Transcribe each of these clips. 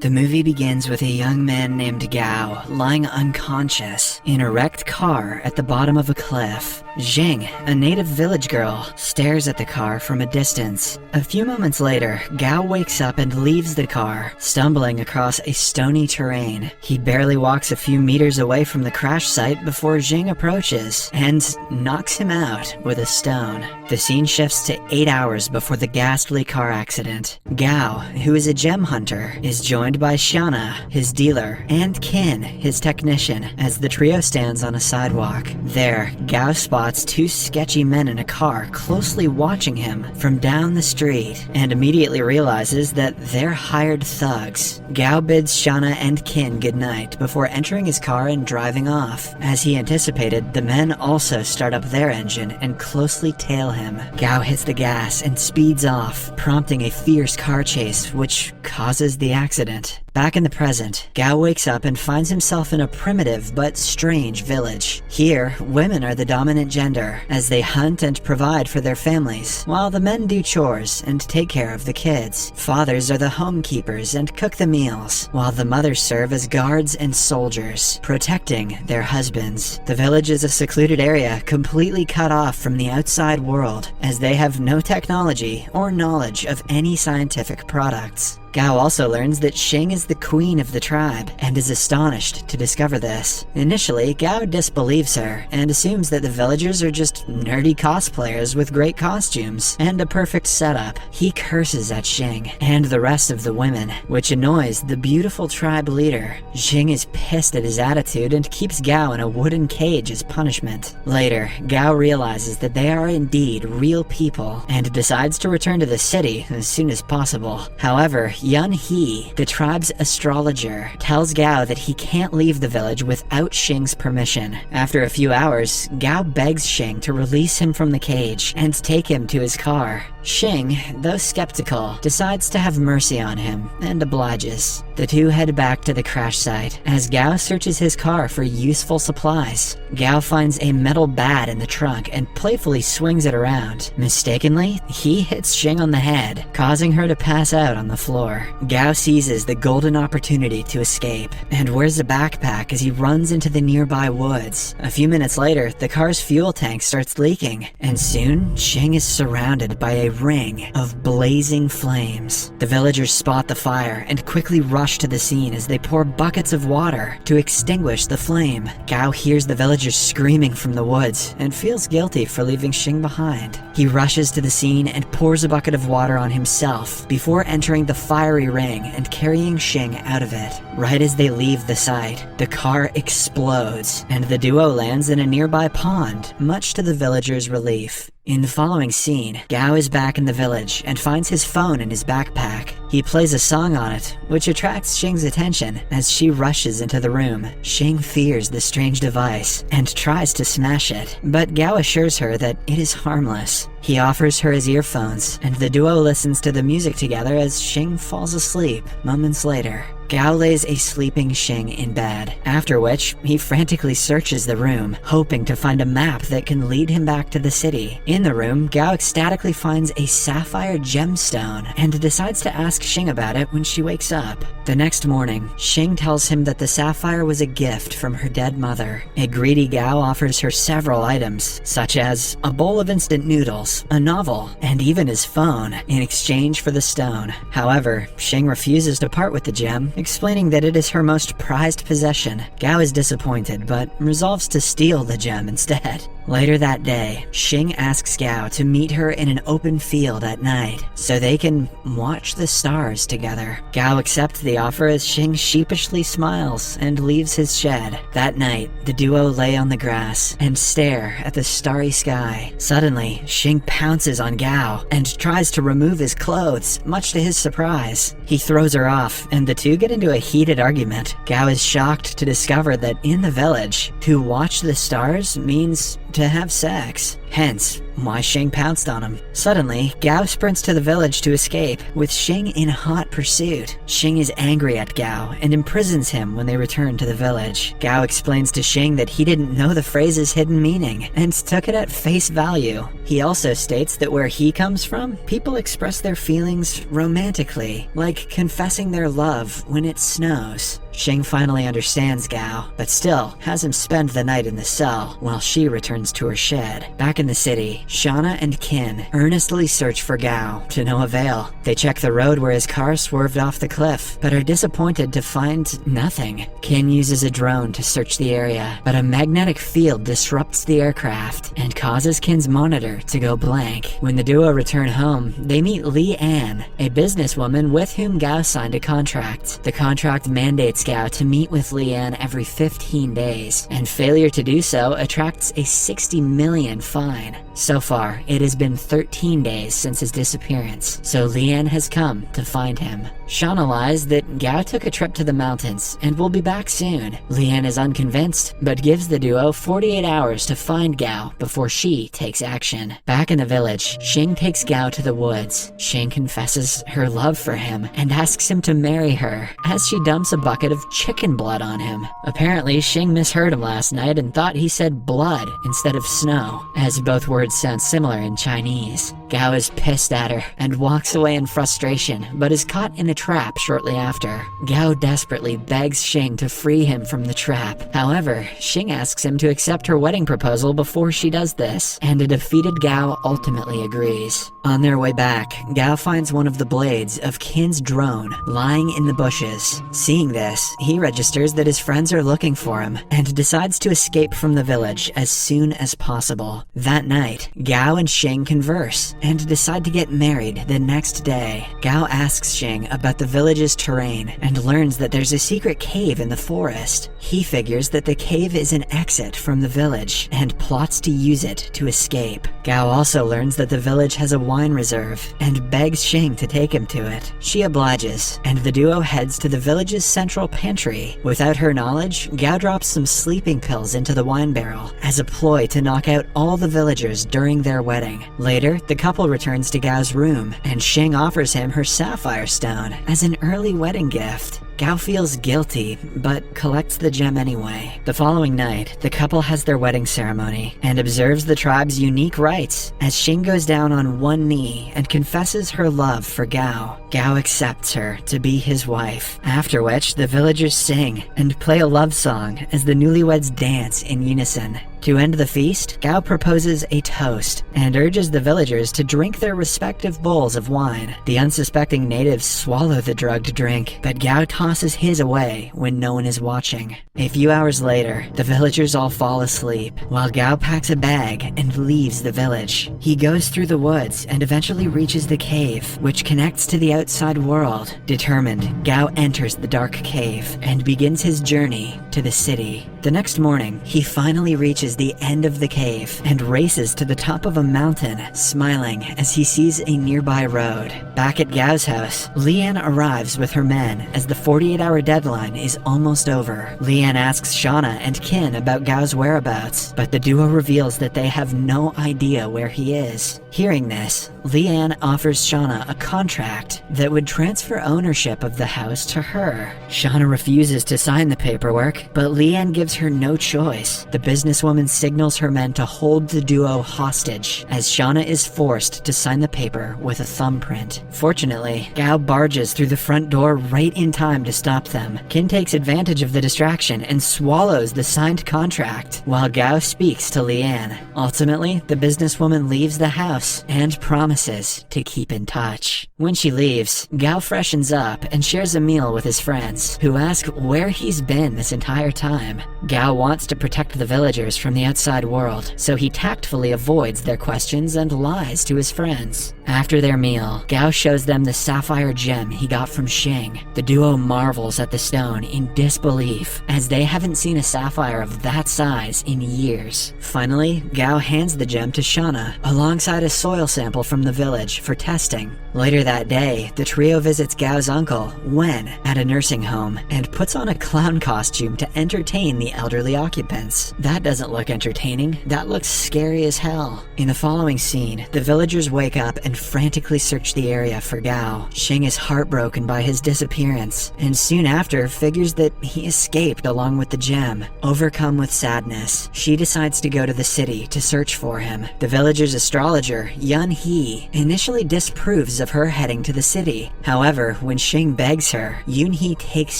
The movie begins with a young man named Gao lying unconscious in a wrecked car at the bottom of a cliff. Xing, a native village girl, stares at the car from a distance. A few moments later, Gao wakes up and leaves the car, stumbling across a stony terrain. He barely walks a few meters away from the crash site before Xing approaches and knocks him out with a stone. The scene shifts to 8 hours before the ghastly car accident. Gao, who is a gem hunter, is joined by Xiana, his dealer, and Qin, his technician, as the trio stands on a sidewalk. There, Gao spots two sketchy men in a car closely watching him from down the street and immediately realizes that they're hired thugs. Gao bids Xiana and Qin goodnight before entering his car and driving off. As he anticipated, the men also start up their engine and closely tail him. Gao hits the gas and speeds off, prompting a fierce car chase, which causes the accident. Back in the present, Gao wakes up and finds himself in a primitive but strange village. Here, women are the dominant gender, as they hunt and provide for their families, while the men do chores and take care of the kids. Fathers are the homekeepers and cook the meals, while the mothers serve as guards and soldiers, protecting their husbands. The village is a secluded area completely cut off from the outside world, as they have no technology or knowledge of any scientific products. Gao also learns that Xing is the queen of the tribe, and is astonished to discover this. Initially, Gao disbelieves her, and assumes that the villagers are just nerdy cosplayers with great costumes, and a perfect setup. He curses at Xing, and the rest of the women, which annoys the beautiful tribe leader. Xing is pissed at his attitude, and keeps Gao in a wooden cage as punishment. Later, Gao realizes that they are indeed real people, and decides to return to the city as soon as possible. However, Yun He, the tribe's astrologer, tells Gao that he can't leave the village without Xing's permission. After a few hours, Gao begs Xing to release him from the cage and take him to his car. Xing, though skeptical, decides to have mercy on him and obliges. The two head back to the crash site as Gao searches his car for useful supplies. Gao finds a metal bat in the trunk and playfully swings it around. Mistakenly, he hits Xing on the head, causing her to pass out on the floor. Gao seizes the golden opportunity to escape and wears a backpack as he runs into the nearby woods. A few minutes later, the car's fuel tank starts leaking, and soon Xing is surrounded by a ring of blazing flames. The villagers spot the fire and quickly rush to the scene as they pour buckets of water to extinguish the flame. Gao hears the villagers screaming from the woods and feels guilty for leaving Xing behind. He rushes to the scene and pours a bucket of water on himself before entering the fiery ring and carrying Xing out of it. Right as they leave the site, the car explodes and the duo lands in a nearby pond, much to the villagers' relief. In the following scene, Gao is back in the village and finds his phone in his backpack. He plays a song on it, which attracts Xing's attention as she rushes into the room. Xing fears the strange device and tries to smash it, but Gao assures her that it is harmless. He offers her his earphones, and the duo listens to the music together as Xing falls asleep moments later. Gao lays a sleeping Xing in bed, after which he frantically searches the room, hoping to find a map that can lead him back to the city. In the room, Gao ecstatically finds a sapphire gemstone and decides to ask Xing about it when she wakes up. The next morning, Xing tells him that the sapphire was a gift from her dead mother. A greedy Gao offers her several items, such as a bowl of instant noodles, a novel, and even his phone, in exchange for the stone. However, Xing refuses to part with the gem, explaining that it is her most prized possession. Gao is disappointed, but resolves to steal the gem instead. Later that day, Xing asks Gao to meet her in an open field at night, so they can watch the stars together. Gao accepts the offer as Xing sheepishly smiles and leaves his shed. That night, the duo lay on the grass and stare at the starry sky. Suddenly, Xing pounces on Gao and tries to remove his clothes, much to his surprise. He throws her off, and the two get into a heated argument. Gao is shocked to discover that in the village, to watch the stars means to have sex. Hence, why Xing pounced on him. Suddenly, Gao sprints to the village to escape, with Xing in hot pursuit. Xing is angry at Gao and imprisons him when they return to the village. Gao explains to Xing that he didn't know the phrase's hidden meaning and took it at face value. He also states that where he comes from, people express their feelings romantically, like confessing their love when it snows. Xing finally understands Gao, but still has him spend the night in the cell while she returns to her shed. Back in the city, Shauna and Qin earnestly search for Gao, to no avail. They check the road where his car swerved off the cliff, but are disappointed to find nothing. Qin uses a drone to search the area, but a magnetic field disrupts the aircraft and causes Qin's monitor to go blank. When the duo return home, they meet Li An, a businesswoman with whom Gao signed a contract. The contract mandates Gao to meet with Li An every 15 days, and failure to do so attracts a 60 million fine. So far, it has been 13 days since his disappearance, so Li An has come to find him. Shauna lies that Gao took a trip to the mountains and will be back soon. Li An is unconvinced, but gives the duo 48 hours to find Gao before she takes action. Back in the village, Xing takes Gao to the woods. Xing confesses her love for him and asks him to marry her, as she dumps a bucket of chicken blood on him. Apparently, Xing misheard him last night and thought he said blood instead of snow, as both words sound similar in Chinese. Gao is pissed at her and walks away in frustration, but is caught in a trap shortly after. Gao desperately begs Xing to free him from the trap. However, Xing asks him to accept her wedding proposal before she does this, and a defeated Gao ultimately agrees. On their way back, Gao finds one of the blades of Qin's drone lying in the bushes. Seeing this, he registers that his friends are looking for him and decides to escape from the village as soon as possible. That night, Gao and Xing converse and decide to get married the next day. Gao asks Xing about the village's terrain and learns that there's a secret cave in the forest. He figures that the cave is an exit from the village and plots to use it to escape. Gao also learns that the village has a wine reserve and begs Xing to take him to it. She obliges, and the duo heads to the village's central pantry. Without her knowledge, Gao drops some sleeping pills into the wine barrel as a ploy to knock out all the villagers during their wedding. Later, the couple returns to Gao's room, and Xing offers him her sapphire stone as an early wedding gift. Gao feels guilty, but collects the gem anyway. The following night, the couple has their wedding ceremony and observes the tribe's unique rites as Xing goes down on one knee and confesses her love for Gao. Gao accepts her to be his wife, after which the villagers sing and play a love song as the newlyweds dance in unison. To end the feast, Gao proposes a toast and urges the villagers to drink their respective bowls of wine. The unsuspecting natives swallow the drugged drink, but Gao tosses his away when no one is watching. A few hours later, the villagers all fall asleep, while Gao packs a bag and leaves the village. He goes through the woods and eventually reaches the cave, which connects to the outside world. Determined, Gao enters the dark cave and begins his journey to the city. The next morning, he finally reaches the end of the cave and races to the top of a mountain, smiling as he sees a nearby road. Back at Gao's house, Li An arrives with her men as the 48-hour deadline is almost over. Li An asks Shauna and Qin about Gao's whereabouts, but the duo reveals that they have no idea where he is. Hearing this, Li An offers Shauna a contract that would transfer ownership of the house to her. Shauna refuses to sign the paperwork, but Li An gives her no choice. The businesswoman signals her men to hold the duo hostage, as Shauna is forced to sign the paper with a thumbprint. Fortunately, Gao barges through the front door right in time to stop them. Qin takes advantage of the distraction and swallows the signed contract, while Gao speaks to Li An. Ultimately, the businesswoman leaves the house and promises to keep in touch. When she leaves, Gao freshens up and shares a meal with his friends, who ask where he's been this entire time. Gao wants to protect the villagers from the outside world, so he tactfully avoids their questions and lies to his friends. After their meal, Gao shows them the sapphire gem he got from Xing. The duo marvels at the stone in disbelief, as they haven't seen a sapphire of that size in years. Finally, Gao hands the gem to Shauna, alongside a soil sample from the village for testing. Later that day, the trio visits Gao's uncle, Wen, at a nursing home, and puts on a clown costume to entertain the the elderly occupants. That doesn't look entertaining, that looks scary as hell. In the following scene, the villagers wake up and frantically search the area for Gao. Xing is heartbroken by his disappearance, and soon after figures that he escaped along with the gem. Overcome with sadness, she decides to go to the city to search for him. The villager's astrologer, Yun He, initially disapproves of her heading to the city. However, when Xing begs her, Yun He takes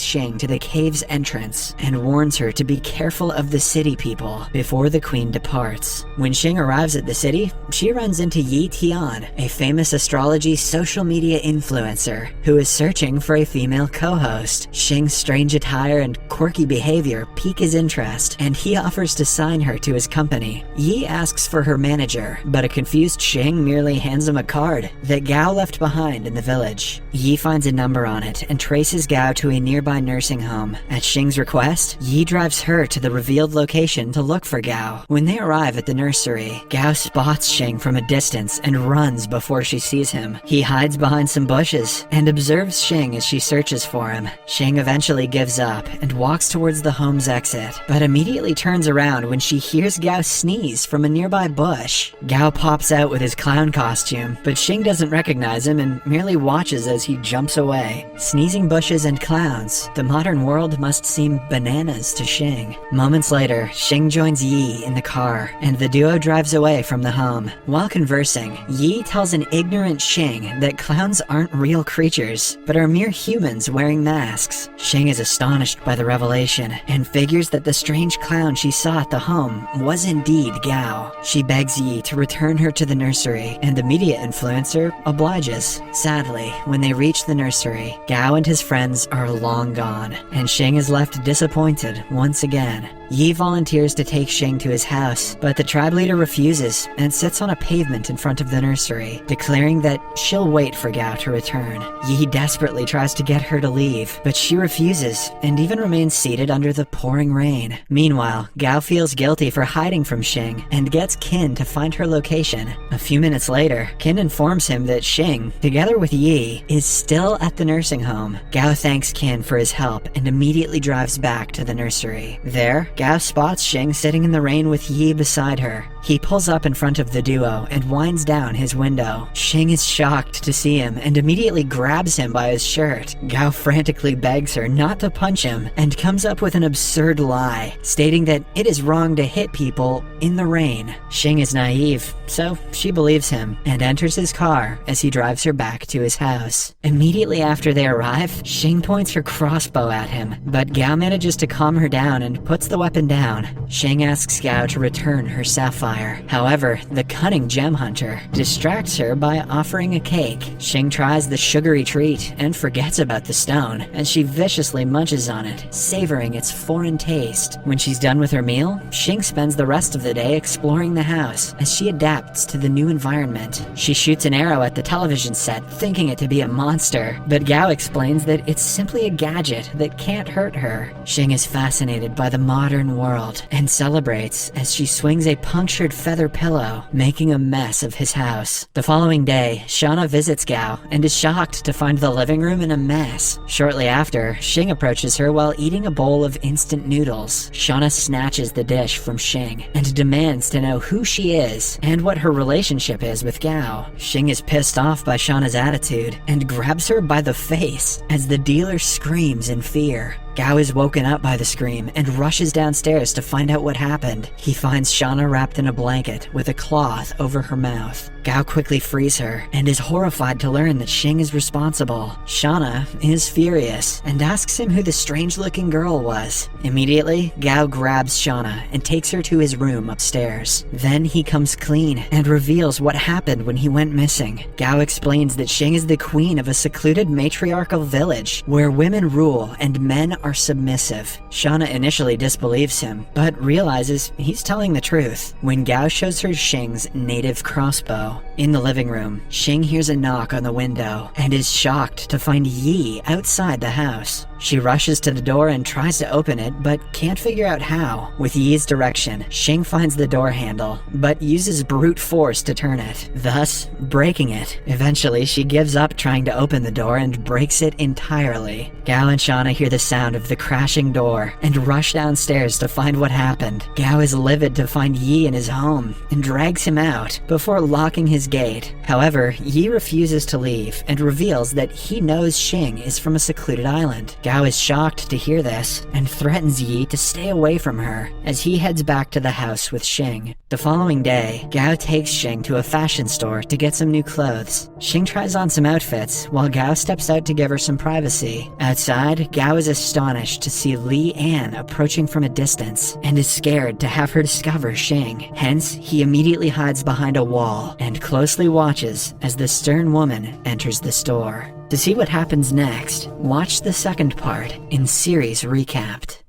Xing to the cave's entrance and warns her to be careful of the city people before the queen departs. When Xing arrives at the city, she runs into Yi Tian, a famous astrology social media influencer who is searching for a female co-host. Xing's strange attire and quirky behavior pique his interest, and he offers to sign her to his company. Yi asks for her manager, but a confused Xing merely hands him a card that Gao left behind in the village. Yi finds a number on it and traces Gao to a nearby nursing home. At Xing's request, Yi drives her to the revealed location to look for Gao. When they arrive at the nursery, Gao spots Xing from a distance and runs before she sees him. He hides behind some bushes and observes Xing as she searches for him. Xing eventually gives up and walks towards the home's exit, but immediately turns around when she hears Gao sneeze from a nearby bush. Gao pops out with his clown costume, but Xing doesn't recognize him and merely watches as he jumps away. Sneezing bushes and clowns, the modern world must seem bananas to Xing. Moments later, Xing joins Yi in the car, and the duo drives away from the home. While conversing, Yi tells an ignorant Xing that clowns aren't real creatures, but are mere humans wearing masks. Xing is astonished by the revelation, and figures that the strange clown she saw at the home was indeed Gao. She begs Yi to return her to the nursery, and the media influencer obliges. Sadly, when they reach the nursery, Gao and his friends are long gone, and Xing is left disappointed once again. Yi volunteers to take Xing to his house, but the tribe leader refuses and sits on a pavement in front of the nursery, declaring that she'll wait for Gao to return. Yi desperately tries to get her to leave, but she refuses and even remains seated under the pouring rain. Meanwhile, Gao feels guilty for hiding from Xing and gets Qin to find her location. A few minutes later, Qin informs him that Xing, together with Yi, is still at the nursing home. Gao thanks Qin for his help and immediately drives back to the nursery. There, Gao spots Xing sitting in the rain with Yi beside her. He pulls up in front of the duo and winds down his window. Xing is shocked to see him and immediately grabs him by his shirt. Gao frantically begs her not to punch him and comes up with an absurd lie, stating that it is wrong to hit people in the rain. Xing is naive, so she believes him and enters his car as he drives her back to his house. Immediately after they arrive, Xing points her crossbow at him, but Gao manages to calm her down and puts the weapon down. Xing asks Gao to return her sapphire. However, the cunning gem hunter distracts her by offering a cake. Xing tries the sugary treat and forgets about the stone, and she viciously munches on it, savoring its foreign taste. When she's done with her meal, Xing spends the rest of the day exploring the house as she adapts to the new environment. She shoots an arrow at the television set, thinking it to be a monster, but Gao explains that it's simply a gadget that can't hurt her. Xing is fascinated by the modern world and celebrates as she swings a punctured feather pillow, making a mess of his house. The following day, Shauna visits Gao and is shocked to find the living room in a mess. Shortly after, Xing approaches her while eating a bowl of instant noodles. Shauna snatches the dish from Xing and demands to know who she is and what her relationship is with Gao. Xing is pissed off by Shauna's attitude and grabs her by the face as the dealer screams in fear. Gao is woken up by the scream and rushes downstairs to find out what happened. He finds Shauna wrapped in a blanket with a cloth over her mouth. Gao quickly frees her and is horrified to learn that Xing is responsible. Shauna is furious and asks him who the strange-looking girl was. Immediately, Gao grabs Shauna and takes her to his room upstairs. Then he comes clean and reveals what happened when he went missing. Gao explains that Xing is the queen of a secluded matriarchal village where women rule and men are submissive. Shauna initially disbelieves him, but realizes he's telling the truth when Gao shows her Xing's native crossbow. In the living room, Xing hears a knock on the window and is shocked to find Yi outside the house. She rushes to the door and tries to open it, but can't figure out how. With Yi's direction, Xing finds the door handle, but uses brute force to turn it, thus breaking it. Eventually, she gives up trying to open the door and breaks it entirely. Gao and Shauna hear the sound of the crashing door and rush downstairs to find what happened. Gao is livid to find Yi in his home and drags him out before locking his gate. However, Yi refuses to leave and reveals that he knows Xing is from a secluded island. Gao is shocked to hear this and threatens Yi to stay away from her as he heads back to the house with Xing. The following day, Gao takes Xing to a fashion store to get some new clothes. Xing tries on some outfits while Gao steps out to give her some privacy. Outside, Gao is astonished to see Li An approaching from a distance and is scared to have her discover Xing. Hence, he immediately hides behind a wall and closely watches as the stern woman enters the store. To see what happens next, watch the second part in Series Recapped.